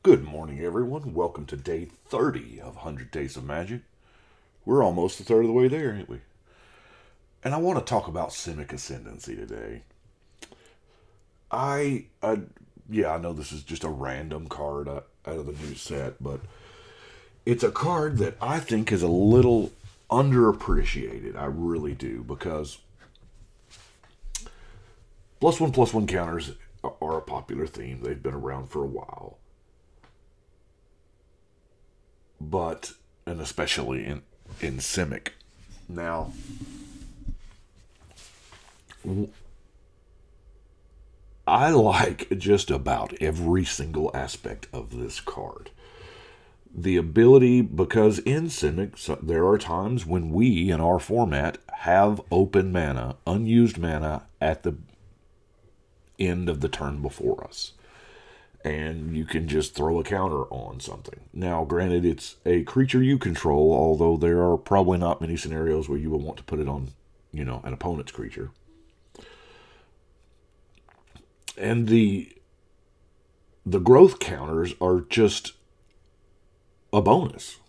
Good morning, everyone. Welcome to day 30 of 100 Days of Magic. We're almost a third of the way there, ain't we? And I want to talk about Simic Ascendancy today. I know this is just a random card out of the new set, but it's a card that I think is a little underappreciated. I really do, because +1/+1 counters are a popular theme. They've been around for a while. But, and especially in Simic. Now, I like just about every single aspect of this card. The ability, because in Simic, there are times when we, in our format, have open mana, unused mana, at the end of the turn before us. And you can just throw a counter on something. Now, granted, it's a creature you control, although there are probably not many scenarios where you will want to put it on, an opponent's creature. And the growth counters are just a bonus.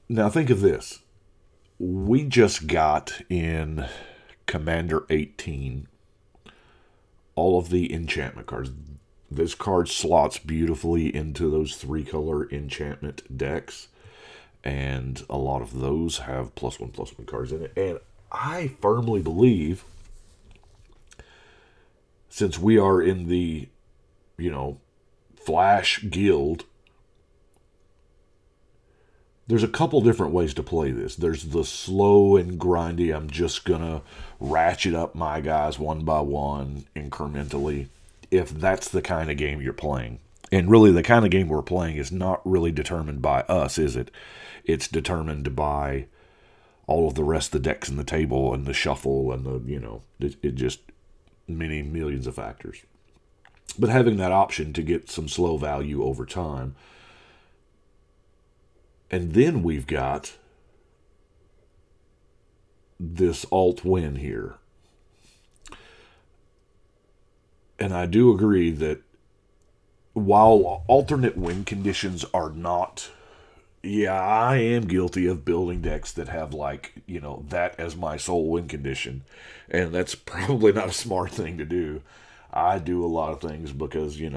Now, think of this. We just got in Commander 18 all of the enchantment cards. This card slots beautifully into those 3-color enchantment decks, and a lot of those have +1/+1 cards in it. And I firmly believe, since we are in the, Flash Guild, there's a couple different ways to play this. There's the slow and grindy, I'm just going to ratchet up my guys one by one incrementally, if that's the kind of game you're playing. And really, the kind of game we're playing is not really determined by us, is it? It's determined by all of the rest of the decks in the table and the shuffle and it just many millions of factors. But having that option to get some slow value over time. And then we've got this alt win here. And I do agree that while alternate win conditions are not... Yeah, I am guilty of building decks that have, that as my sole win condition. And that's probably not a smart thing to do. I do a lot of things because, this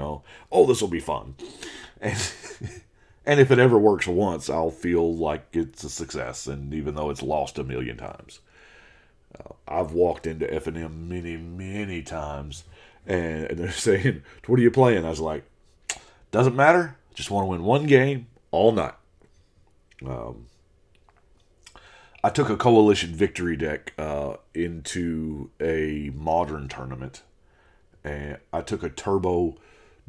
will be fun. And if it ever works once, I'll feel like it's a success, and even though it's lost a million times. I've walked into F&M many, many times, and they're saying, "What are you playing?" I was like, "Doesn't matter. Just want to win one game all night." I took a Coalition Victory deck into a Modern tournament, and I took a Turbo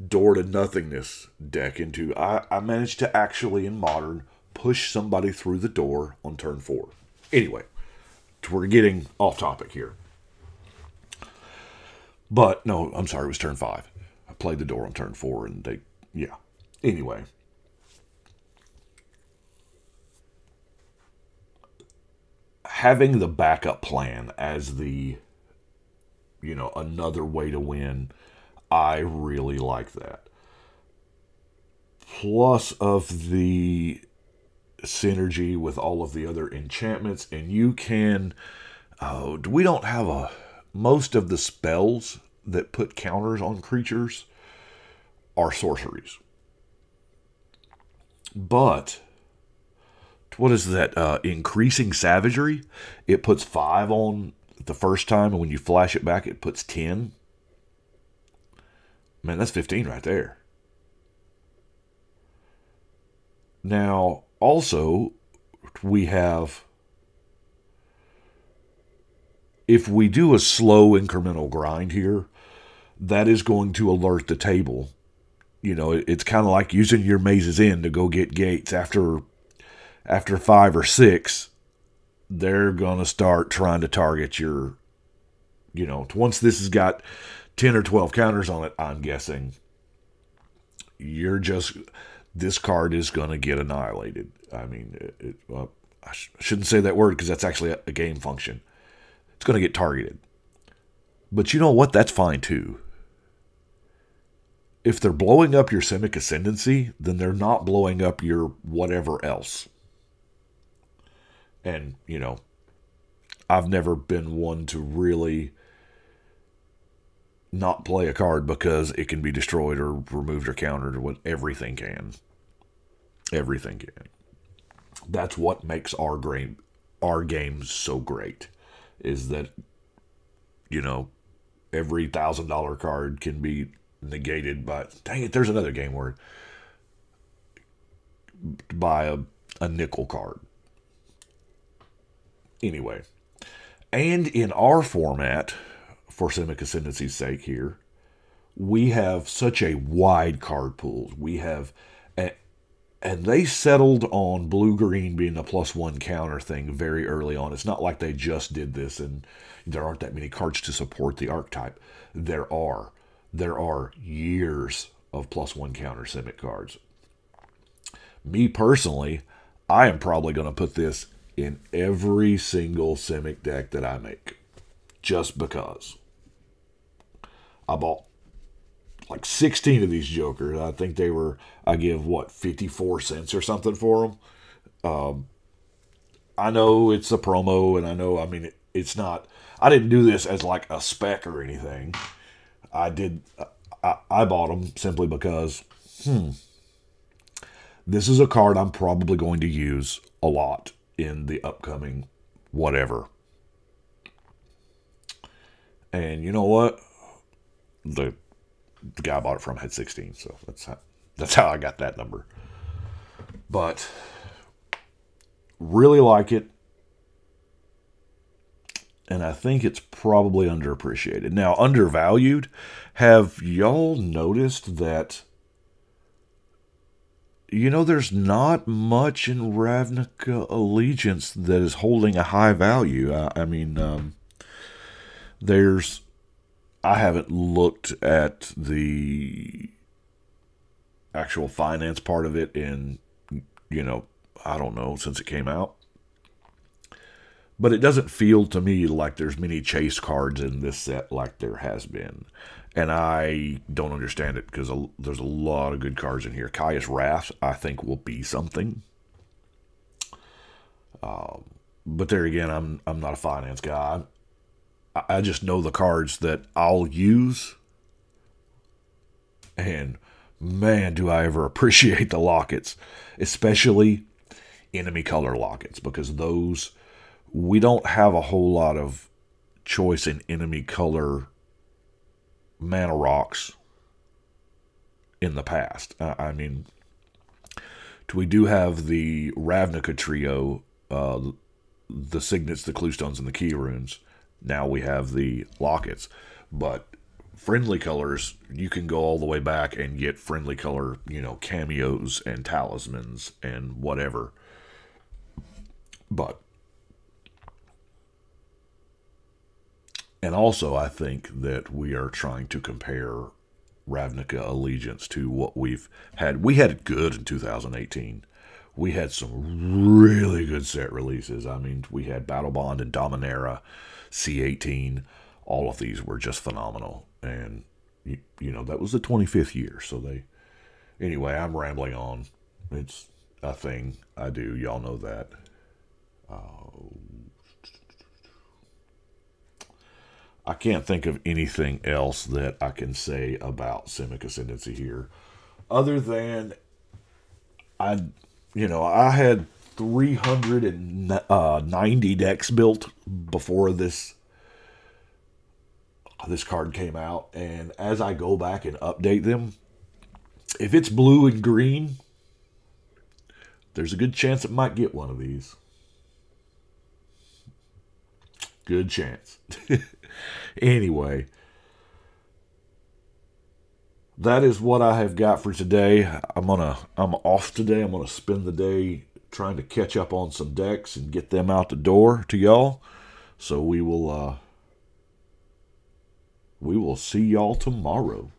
Door to Nothingness deck into... I managed to actually, in Modern, push somebody through the door on turn 4. Anyway, we're getting off topic here. But, no, I'm sorry, it was turn 5. I played the door on turn 4, and yeah. Anyway. Having the backup plan as the, another way to win... I really like that. Plus of the synergy with all of the other enchantments, and you can... we don't have most of the spells that put counters on creatures are sorceries. But, what is that? Increasing Savagery? It puts 5 on the first time, and when you flash it back, it puts 10. Man, that's 15 right there. Now, also, we have... If we do a slow incremental grind here, that is going to alert the table. It's kind of like using your Maze's End to go get gates. After 5 or 6, they're going to start trying to target your... once this has got 10 or 12 counters on it, I'm guessing, this card is going to get annihilated. I mean, I shouldn't say that word because that's actually a game function. It's going to get targeted. But you know what? That's fine too. if they're blowing up your Simic Ascendancy, then they're not blowing up your whatever else. And, you know, I've never been one to really not play a card because it can be destroyed or removed or countered or what. Everything can. Everything can. That's what makes our game so great, is that, you know, every $1,000 card can be negated by, dang it, there's another game word, by a nickel card. Anyway, and in our format, for Simic Ascendancy's sake here, we have such a wide card pool. We have, and they settled on blue-green being a +1 counter thing very early on. It's not like they just did this and there aren't that many cards to support the archetype. There are years of +1 counter Simic cards. Me personally, I am probably going to put this in every single Simic deck that I make, just because. I bought like 16 of these jokers. I think they were, I give, what, 54 cents or something for them. I know it's a promo, and I know, I mean, it's not, I didn't do this as like a spec or anything. I bought them simply because, this is a card I'm probably going to use a lot in the upcoming whatever. And you know what? The guy I bought it from had 16, so that's how I got that number. But really like it, and I think it's probably underappreciated. Now, undervalued. Have y'all noticed that, you know, there's not much in Ravnica Allegiance that is holding a high value? I mean, I haven't looked at the actual finance part of it in, you know, I don't know, since it came out. But it doesn't feel to me like there's many chase cards in this set like there has been. And I don't understand it, because there's a lot of good cards in here. Caius Wrath, I think, will be something. But there again, I'm not a finance guy. I just know the cards that I'll use. And man, do I ever appreciate the lockets. Especially enemy color lockets, because those, we don't have a whole lot of choice in enemy color mana rocks in the past. I mean, we do have the Ravnica trio, the Signets, the Cluestones, and the Key Runes. Now we have the lockets. But friendly colors, you can go all the way back and get friendly color, you know, cameos and talismans and whatever. But, and also I think that we are trying to compare Ravnica Allegiance to what we've had. We had it good in 2018. We had some really good set releases. I mean, we had Battle Bond and Dominaria, C18. All of these were just phenomenal. And, you know, that was the 25th year. So anyway, I'm rambling on. It's a thing I do. Y'all know that. I can't think of anything else that I can say about Simic Ascendancy here, other than I had 390 decks built before this card came out, and as I go back and update them, if it's blue and green, there's a good chance it might get one of these. Good chance. Anyway, that is what I have got for today. I'm off today. I'm gonna spend the day trying to catch up on some decks and get them out the door to y'all. So we will see y'all tomorrow.